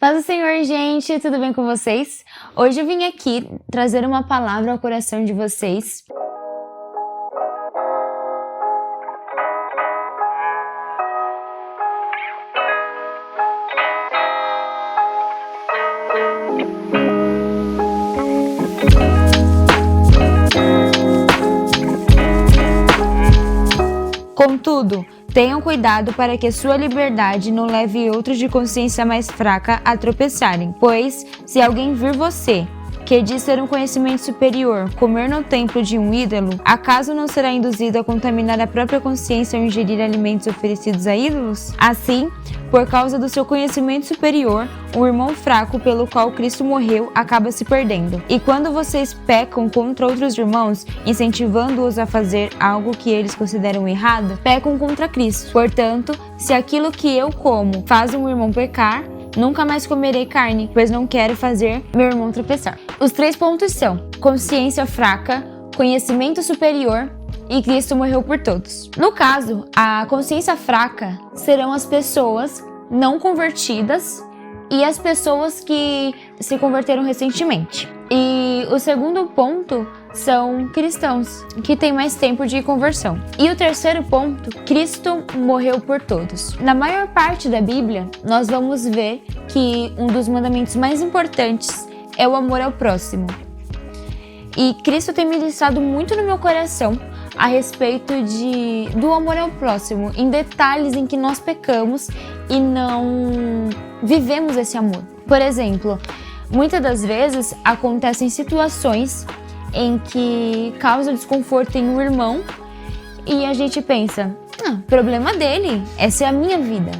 Paz do Senhor, gente, tudo bem com vocês? Hoje eu vim aqui trazer uma palavra ao coração de vocês. Contudo, tenham cuidado para que sua liberdade não leve outros de consciência mais fraca a tropeçarem, pois, se alguém vir você, que diz ter um conhecimento superior, comer no templo de um ídolo, acaso não será induzido a contaminar a própria consciência ao ingerir alimentos oferecidos a ídolos? Assim, por causa do seu conhecimento superior, o irmão fraco pelo qual Cristo morreu acaba se perdendo. E quando vocês pecam contra outros irmãos, incentivando-os a fazer algo que eles consideram errado, pecam contra Cristo. Portanto, se aquilo que eu como faz um irmão pecar, nunca mais comerei carne, pois não quero fazer meu irmão tropeçar. Os 3 pontos são consciência fraca, conhecimento superior e Cristo morreu por todos. No caso, a consciência fraca serão as pessoas não convertidas e as pessoas que se converteram recentemente. E o segundo ponto são cristãos, que têm mais tempo de conversão. E o terceiro ponto, Cristo morreu por todos. Na maior parte da Bíblia, nós vamos ver que um dos mandamentos mais importantes é o amor ao próximo. E Cristo tem ministrado muito no meu coração a respeito do amor ao próximo, em detalhes em que nós pecamos e não vivemos esse amor. Por exemplo, muitas das vezes acontecem situações em que causa desconforto em um irmão e a gente pensa, problema dele, essa é a minha vida,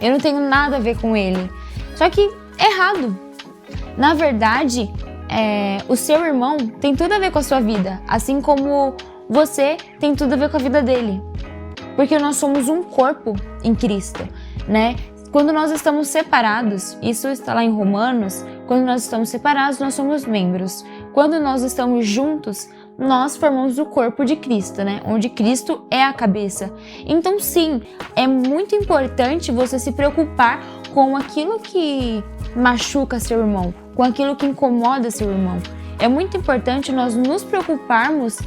eu não tenho nada a ver com ele. Só que é errado. Na verdade, o seu irmão tem tudo a ver com a sua vida, assim como você tem tudo a ver com a vida dele. Porque nós somos um corpo em Cristo, né? Quando nós estamos separados, isso está lá em Romanos, quando nós estamos separados, nós somos membros. Quando nós estamos juntos, nós formamos o corpo de Cristo, né? Onde Cristo é a cabeça. Então, sim, é muito importante você se preocupar com aquilo que machuca seu irmão, com aquilo que incomoda seu irmão. É muito importante nós nos preocuparmos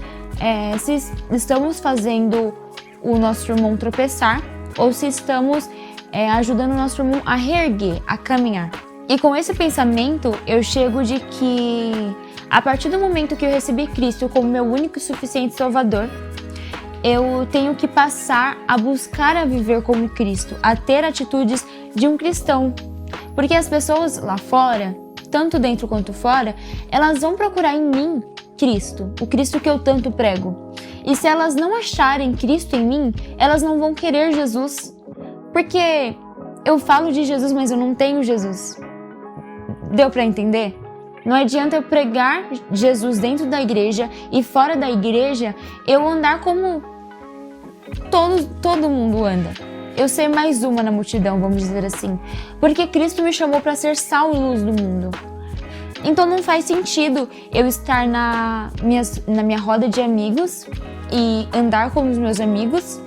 se estamos fazendo o nosso irmão tropeçar ou se estamos ajudando o nosso irmão a reerguer, a caminhar. E com esse pensamento, eu chego de que a partir do momento que eu recebi Cristo como meu único e suficiente Salvador, eu tenho que passar a buscar a viver como Cristo, a ter atitudes de um cristão. Porque as pessoas lá fora, tanto dentro quanto fora, elas vão procurar em mim Cristo, o Cristo que eu tanto prego. E se elas não acharem Cristo em mim, elas não vão querer Jesus. Porque eu falo de Jesus, mas eu não tenho Jesus. Deu para entender? Não adianta eu pregar Jesus dentro da igreja e fora da igreja eu andar como todo mundo anda. Eu ser mais uma na multidão, vamos dizer assim. Porque Cristo me chamou para ser sal e luz do mundo. Então não faz sentido eu estar na minha roda de amigos e andar como os meus amigos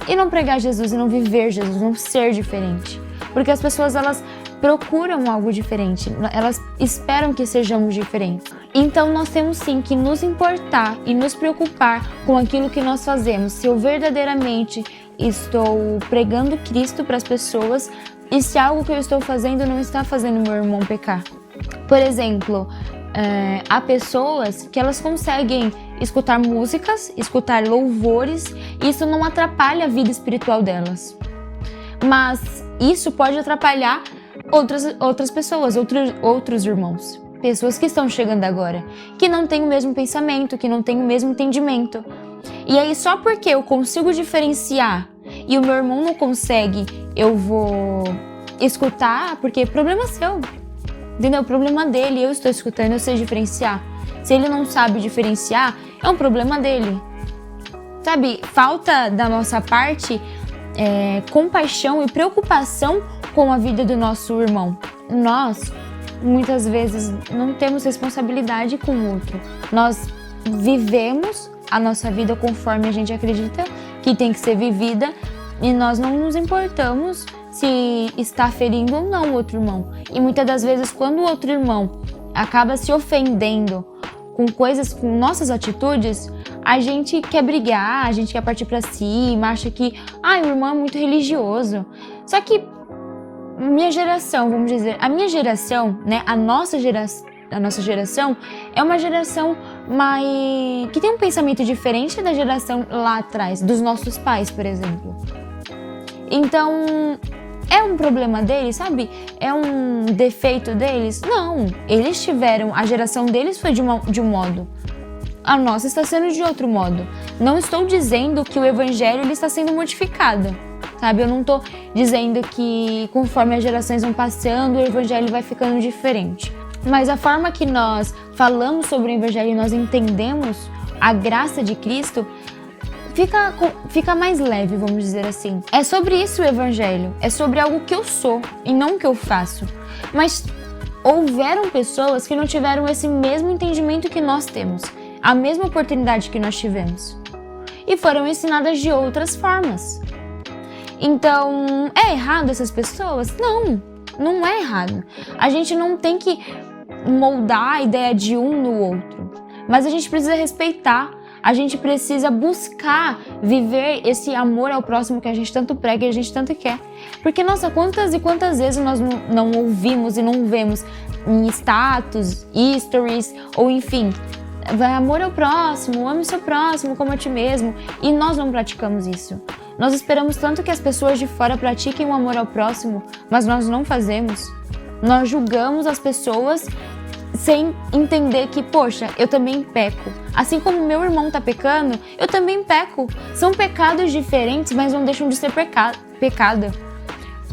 e não pregar Jesus e não viver Jesus, não ser diferente. Porque as pessoas, elas procuram algo diferente, elas esperam que sejamos diferentes. Então nós temos sim que nos importar e nos preocupar com aquilo que nós fazemos. Se eu verdadeiramente estou pregando Cristo para as pessoas e se algo que eu estou fazendo não está fazendo meu irmão pecar. Por exemplo, há pessoas que elas conseguem escutar músicas, escutar louvores, e isso não atrapalha a vida espiritual delas. Mas isso pode atrapalhar outras pessoas, outros irmãos. Pessoas que estão chegando agora, que não têm o mesmo pensamento, que não têm o mesmo entendimento. E aí só porque eu consigo diferenciar e o meu irmão não consegue, eu vou escutar, porque problema seu. Entendeu? O problema dele, eu estou escutando, eu sei diferenciar. Se ele não sabe diferenciar, é um problema dele. Sabe, falta da nossa parte compaixão e preocupação com a vida do nosso irmão. Nós, muitas vezes, não temos responsabilidade com o outro. Nós vivemos a nossa vida conforme a gente acredita que tem que ser vivida e nós não nos importamos se está ferindo ou não o outro irmão. E muitas das vezes, quando o outro irmão acaba se ofendendo com coisas, com nossas atitudes, a gente quer brigar, a gente quer partir pra cima, acha que, o irmão é muito religioso. Só que minha geração, vamos dizer, a minha geração, né, a nossa geração é uma geração que tem um pensamento diferente da geração lá atrás, dos nossos pais, por exemplo. Então, é um problema deles, sabe? É um defeito deles? Não, eles tiveram, a geração deles foi de um modo. A nossa está sendo de outro modo. Não estou dizendo que o evangelho ele está sendo modificado, sabe? Eu não estou dizendo que conforme as gerações vão passando, o evangelho vai ficando diferente. Mas a forma que nós falamos sobre o evangelho e nós entendemos a graça de Cristo fica mais leve, vamos dizer assim. É sobre isso o evangelho, é sobre algo que eu sou e não o que eu faço. Mas houveram pessoas que não tiveram esse mesmo entendimento que nós temos, a mesma oportunidade que nós tivemos, e foram ensinadas de outras formas. Então, é errado essas pessoas? Não, não é errado. A gente não tem que moldar a ideia de um no outro, mas a gente precisa respeitar. A gente precisa buscar viver esse amor ao próximo que a gente tanto prega e a gente tanto quer. Porque, nossa, quantas e quantas vezes nós não ouvimos e não vemos em status, stories, ou enfim, amor ao próximo, ame o seu próximo como a ti mesmo, e nós não praticamos isso. Nós esperamos tanto que as pessoas de fora pratiquem o amor ao próximo, mas nós não fazemos. Nós julgamos as pessoas sem entender que, poxa, eu também peco. Assim como meu irmão tá pecando, eu também peco. São pecados diferentes, mas não deixam de ser pecado.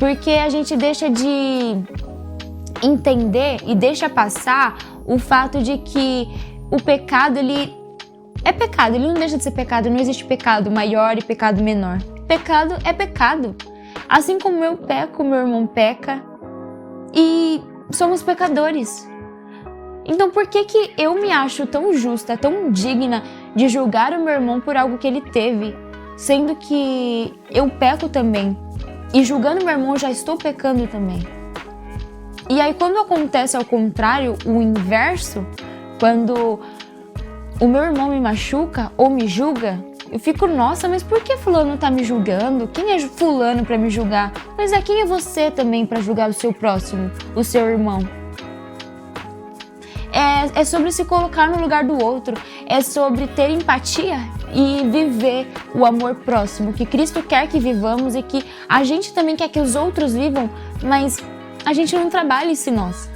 Porque a gente deixa de entender e deixa passar o fato de que o pecado, ele é pecado, ele não deixa de ser pecado, não existe pecado maior e pecado menor. Pecado é pecado. Assim como eu peco, meu irmão peca e somos pecadores. Então por que eu me acho tão justa, tão digna de julgar o meu irmão por algo que ele teve, sendo que eu peco também? E julgando meu irmão, eu já estou pecando também. E aí quando acontece ao contrário, o inverso, quando o meu irmão me machuca ou me julga, eu fico, nossa, mas por que fulano tá me julgando? Quem é fulano para me julgar? Mas quem é você também para julgar o seu próximo, o seu irmão? É sobre se colocar no lugar do outro, é sobre ter empatia e viver o amor próximo, que Cristo quer que vivamos e que a gente também quer que os outros vivam, mas a gente não trabalha isso em nós.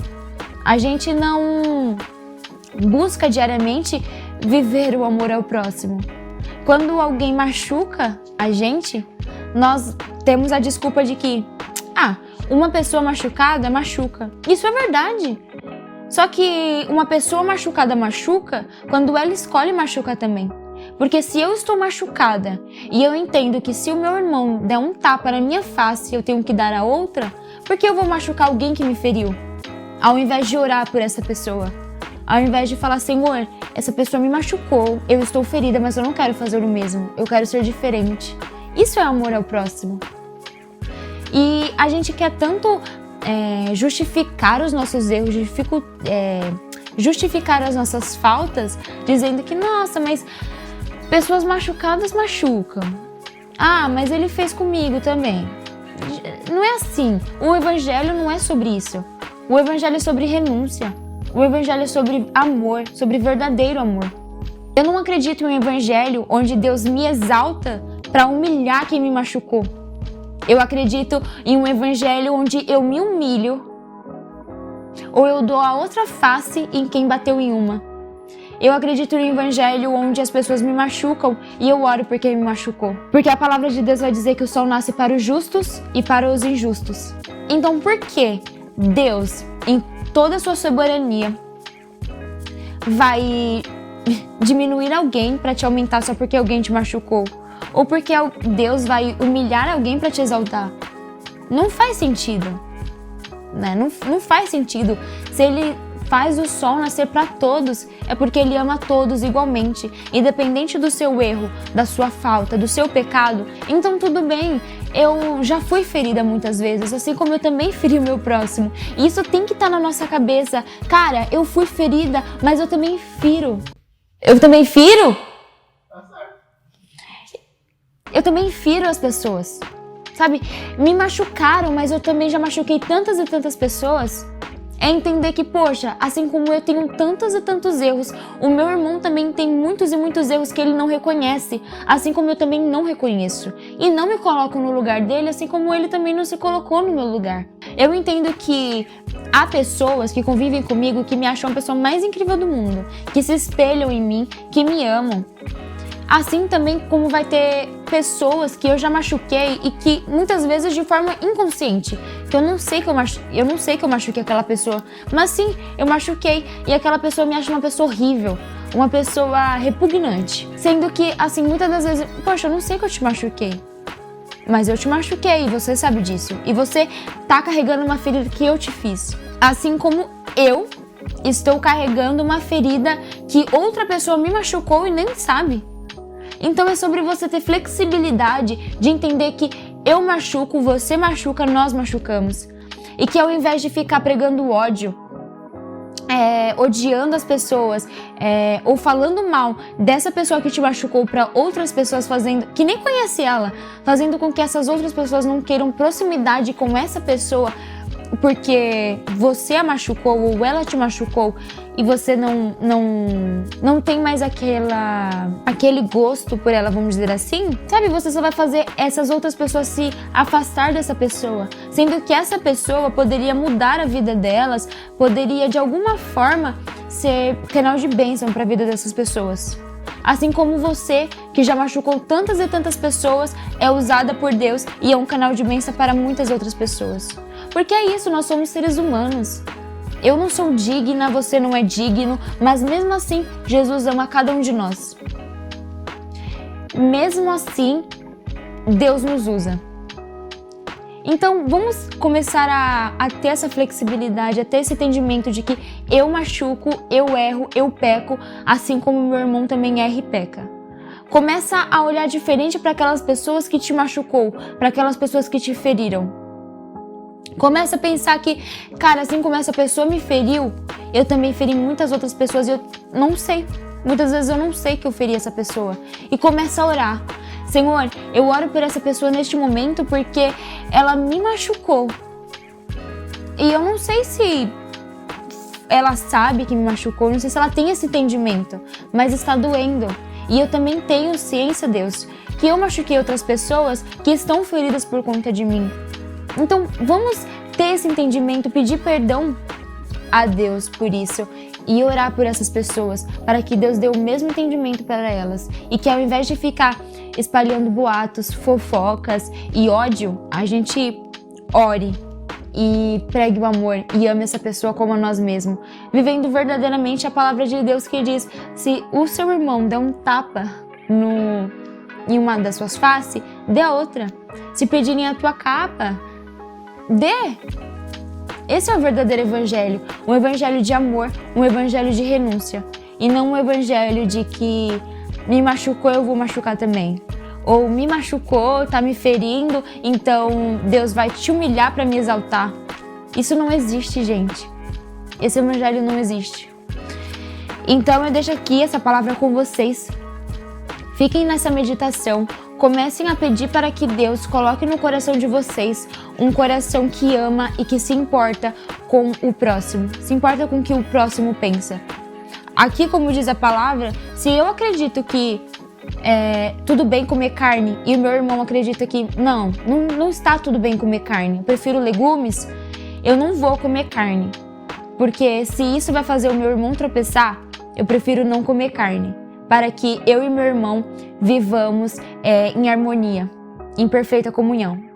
A gente não busca diariamente viver o amor ao próximo. Quando alguém machuca a gente, nós temos a desculpa de que, uma pessoa machucada machuca. Isso é verdade. Só que uma pessoa machucada machuca quando ela escolhe machucar também. Porque se eu estou machucada e eu entendo que se o meu irmão der um tapa na minha face, eu tenho que dar a outra, por que eu vou machucar alguém que me feriu? Ao invés de orar por essa pessoa. Ao invés de falar, Senhor, essa pessoa me machucou, eu estou ferida, mas eu não quero fazer o mesmo. Eu quero ser diferente. Isso é amor ao próximo. E a gente quer tanto justificar os nossos erros, justificar as nossas faltas, dizendo que, nossa, mas pessoas machucadas machucam. Mas ele fez comigo também. Não é assim. O evangelho não é sobre isso. O evangelho é sobre renúncia. O evangelho é sobre amor, sobre verdadeiro amor. Eu não acredito em um evangelho onde Deus me exalta para humilhar quem me machucou. Eu acredito em um evangelho onde eu me humilho ou eu dou a outra face em quem bateu em uma. Eu acredito em um evangelho onde as pessoas me machucam e eu oro por quem me machucou. Porque a palavra de Deus vai dizer que o sol nasce para os justos e para os injustos. Então por que Deus, em toda a sua soberania, vai diminuir alguém para te aumentar só porque alguém te machucou? Ou porque Deus vai humilhar alguém para te exaltar? Não faz sentido, né? Não faz sentido. Se ele faz o sol nascer para todos, é porque Ele ama todos igualmente, independente do seu erro, da sua falta, do seu pecado. Então tudo bem, eu já fui ferida muitas vezes, assim como eu também feri o meu próximo. E isso tem que estar na nossa cabeça. Cara, eu fui ferida, mas eu também firo. Eu também firo? Eu também firo as pessoas. Sabe, me machucaram, mas eu também já machuquei tantas e tantas pessoas. É entender que, poxa, assim como eu tenho tantos e tantos erros, o meu irmão também tem muitos e muitos erros que ele não reconhece, assim como eu também não reconheço. E não me coloco no lugar dele, assim como ele também não se colocou no meu lugar. Eu entendo que há pessoas que convivem comigo que me acham a pessoa mais incrível do mundo, que se espelham em mim, que me amam. Assim também como vai ter pessoas que eu já machuquei e que muitas vezes de forma inconsciente, que eu não sei que eu machuquei aquela pessoa, mas sim, eu machuquei e aquela pessoa me acha uma pessoa horrível, uma pessoa repugnante. Sendo que, assim, muitas das vezes, poxa, eu não sei que eu te machuquei, mas eu te machuquei e você sabe disso. E você tá carregando uma ferida que eu te fiz. Assim como eu estou carregando uma ferida que outra pessoa me machucou e nem sabe. Então é sobre você ter flexibilidade de entender que eu machuco, você machuca, nós machucamos. E que ao invés de ficar pregando ódio, odiando as pessoas, ou falando mal dessa pessoa que te machucou para outras pessoas, que nem conhece ela, fazendo com que essas outras pessoas não queiram proximidade com essa pessoa, porque você a machucou ou ela te machucou e você não tem mais aquele gosto por ela, vamos dizer assim, sabe? Você só vai fazer essas outras pessoas se afastar dessa pessoa, sendo que essa pessoa poderia mudar a vida delas, poderia de alguma forma ser canal de bênção para a vida dessas pessoas. Assim como você, que já machucou tantas e tantas pessoas, é usada por Deus e é um canal de bênção para muitas outras pessoas. Porque é isso, nós somos seres humanos. Eu não sou digna, você não é digno, mas mesmo assim, Jesus ama cada um de nós. Mesmo assim, Deus nos usa. Então, vamos começar a ter essa flexibilidade, a ter esse entendimento de que eu machuco, eu erro, eu peco, assim como meu irmão também erra e peca. Começa a olhar diferente para aquelas pessoas que te machucou, para aquelas pessoas que te feriram. Começa a pensar que, cara, assim como essa pessoa me feriu, eu também feri muitas outras pessoas e eu não sei. Muitas vezes eu não sei que eu feri essa pessoa. E começa a orar. Senhor, eu oro por essa pessoa neste momento porque ela me machucou. E eu não sei se ela sabe que me machucou, não sei se ela tem esse entendimento, mas está doendo. E eu também tenho ciência, Deus, que eu machuquei outras pessoas que estão feridas por conta de mim. Então, vamos ter esse entendimento, pedir perdão a Deus por isso e orar por essas pessoas, para que Deus dê o mesmo entendimento para elas e que ao invés de ficar espalhando boatos, fofocas e ódio, a gente ore e pregue o amor e ame essa pessoa como a nós mesmos, vivendo verdadeiramente a palavra de Deus que diz: se o seu irmão der um tapa em uma das suas faces, dê a outra. Se pedirem a tua capa, dê. Esse é o verdadeiro evangelho, um evangelho de amor, um evangelho de renúncia, e não um evangelho de que me machucou, eu vou machucar também. Ou me machucou, tá me ferindo, então Deus vai te humilhar para me exaltar. Isso não existe, gente. Esse evangelho não existe. Então eu deixo aqui essa palavra com vocês. Fiquem nessa meditação. Comecem a pedir para que Deus coloque no coração de vocês um coração que ama e que se importa com o próximo, se importa com o que o próximo pensa. Aqui, como diz a palavra, se eu acredito que tudo bem comer carne e o meu irmão acredita que não está tudo bem comer carne, eu prefiro legumes, eu não vou comer carne. Porque se isso vai fazer o meu irmão tropeçar, eu prefiro não comer carne, para que eu e meu irmão vivamos em harmonia, em perfeita comunhão.